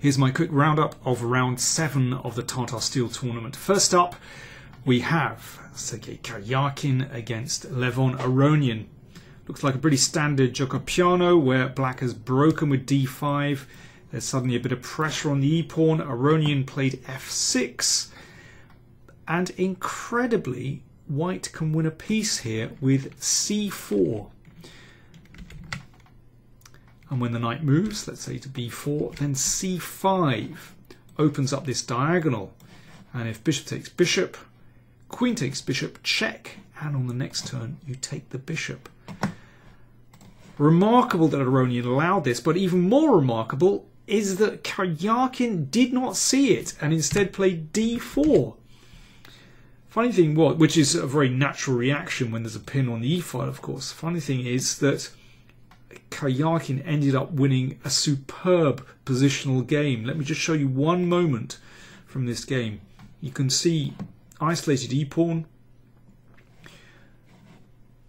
Here's my quick roundup of round 7 of the Tata Steel Tournament. First up, we have Sergei Karyakin against Levon Aronian. Looks like a pretty standard Giocopiano where black has broken with d5. There's suddenly a bit of pressure on the e-pawn. Aronian played f6. And incredibly, white can win a piece here with c4. And when the knight moves, let's say to b4, then c5 opens up this diagonal. And if bishop takes bishop, queen takes bishop, check, and on the next turn you take the bishop. Remarkable that Aronian allowed this, but even more remarkable is that Karyakin did not see it and instead played d4. Funny thing was, which is a very natural reaction when there's a pin on the e file, of course. Funny thing is that Karyakin ended up winning a superb positional game. Let me just show you one moment from this game. You can see isolated e-pawn.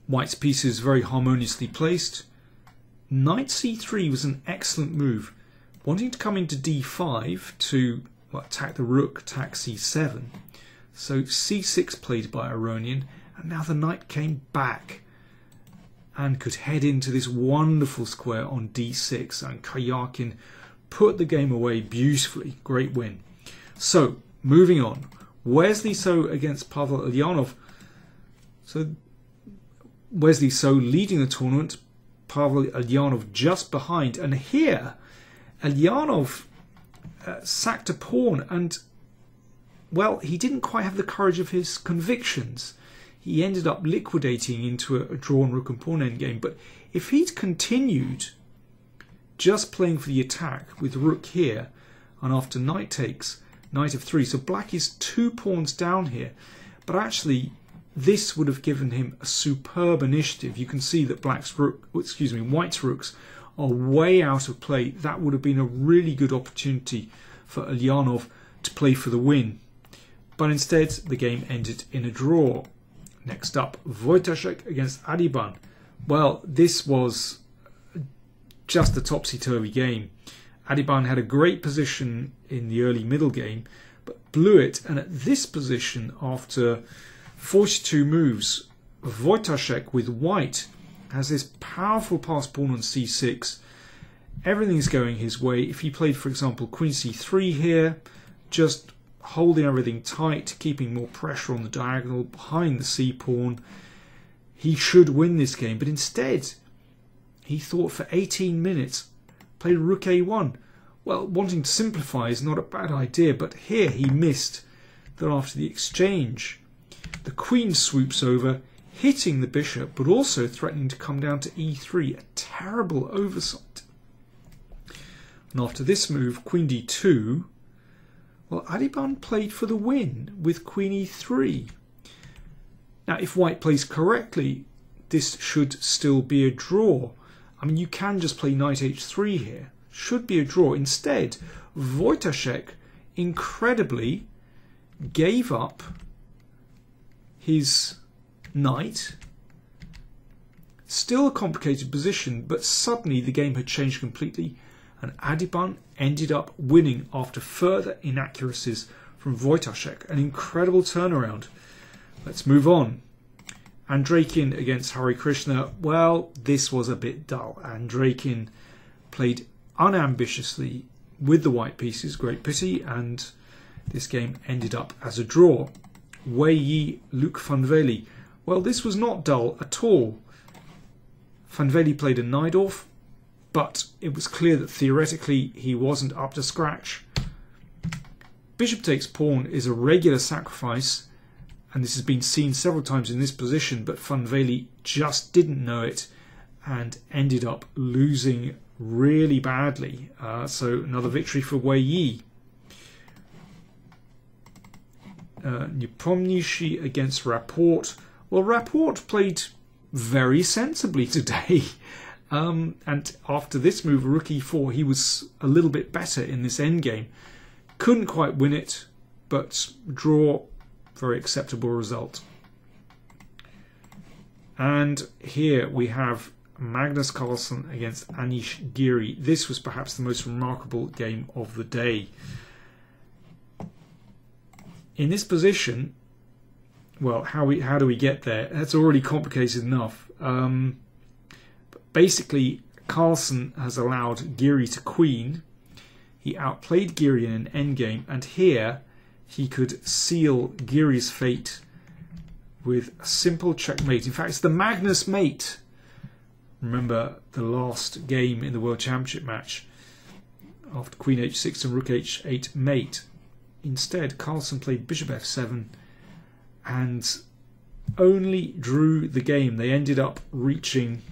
White's pieces very harmoniously placed. Knight c3 was an excellent move. Wanting to come into d5 to attack the rook, attack c7. So c6 played by Aronian, and now the knight came back and could head into this wonderful square on d6, and Karyakin put the game away beautifully. Great win. So, moving on. Wesley So against Pavel Ulyanov. So, Wesley So leading the tournament, Pavel Ulyanov just behind, and here Ulyanov sacked a pawn, and well, he didn't quite have the courage of his convictions. He ended up liquidating into a drawn rook and pawn endgame. But if he'd continued just playing for the attack with rook here, and after knight takes, knight of3, so black is 2 pawns down here. But actually, this would have given him a superb initiative. You can see that white's rooks are way out of play. That would have been a really good opportunity for Ulyanov to play for the win. But instead, the game ended in a draw. Next up, Wojtaszek against Adiban. Well, this was just a topsy-turvy game. Adiban had a great position in the early middle game, but blew it. And at this position, after 42 moves, Wojtaszek with white has this powerful passed pawn on c6. Everything's going his way. If he played, for example, queen c3 here, just holding everything tight, keeping more pressure on the diagonal behind the c-pawn, he should win this game. But instead, he thought for 18 minutes, played rook a1. Well, wanting to simplify is not a bad idea, but here he missed that after the exchange, the queen swoops over, hitting the bishop, but also threatening to come down to e3. A terrible oversight. And after this move, queen d2, well, Adiban played for the win with queen e3. Now, if white plays correctly, this should still be a draw. I mean, you can just play knight h3 here. Should be a draw. Instead, Wojtaszek incredibly gave up his knight. Still a complicated position, but suddenly the game had changed completely, and Adiban ended up winning after further inaccuracies from Wojtaszek. An incredible turnaround. Let's move on. Andreikin against Hare Krishna. Well, this was a bit dull. Andreikin played unambitiously with the white pieces, great pity, and this game ended up as a draw. Wei Yi, Luc van Veli. Well, this was not dull at all. Van Veli played a Najdorf, but it was clear that theoretically he wasn't up to scratch. Bishop takes pawn is a regular sacrifice, and this has been seen several times in this position, but Van Veli just didn't know it and ended up losing really badly. So another victory for Wei Yi. Nepomniachtchi against Rapport. Well, Rapport played very sensibly today. And after this move, rook e4, he was a little bit better in this endgame. Couldn't quite win it, but draw, very acceptable result. And here we have Magnus Carlsen against Anish Giri. This was perhaps the most remarkable game of the day. In this position, well, how do we get there? That's already complicated enough. Basically, Carlsen has allowed Giri to queen. He outplayed Giri in an endgame, and here he could seal Giri's fate with a simple checkmate. In fact, it's the Magnus mate. Remember the last game in the World Championship match after Queen h6 and Rook h8 mate. Instead, Carlsen played Bishop f7 and only drew the game. They ended up reaching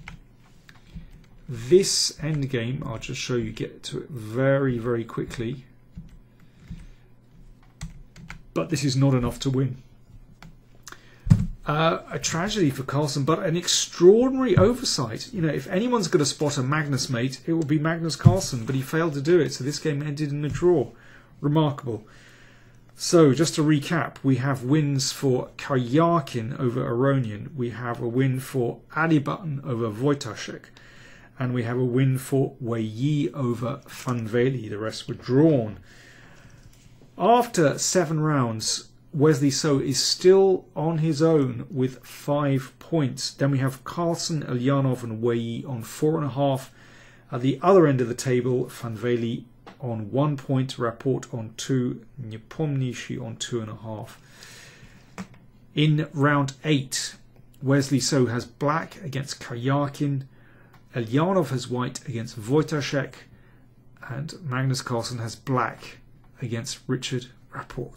this endgame. I'll just show you, get to it very, very quickly. But this is not enough to win. A tragedy for Carlsen, but an extraordinary oversight. You know, if anyone's going to spot a Magnus mate, it will be Magnus Carlsen, but he failed to do it, so this game ended in a draw. Remarkable. So, just to recap, we have wins for Karyakin over Aronian, we have a win for Adibutton over Wojtaszek, and we have a win for Wei Yi over Fanveli. The rest were drawn. After 7 rounds, Wesley So is still on his own with 5 points. Then we have Carlsen, Elyanov and Wei Yi on 4.5. At the other end of the table, Fanveli on 1 point, Rapport on 2, Nepomniachtchi on 2.5. In round 8, Wesley So has black against Karyakin, Elyanov has white against Wojtaszek, and Magnus Carlsen has black against Richard Rapport.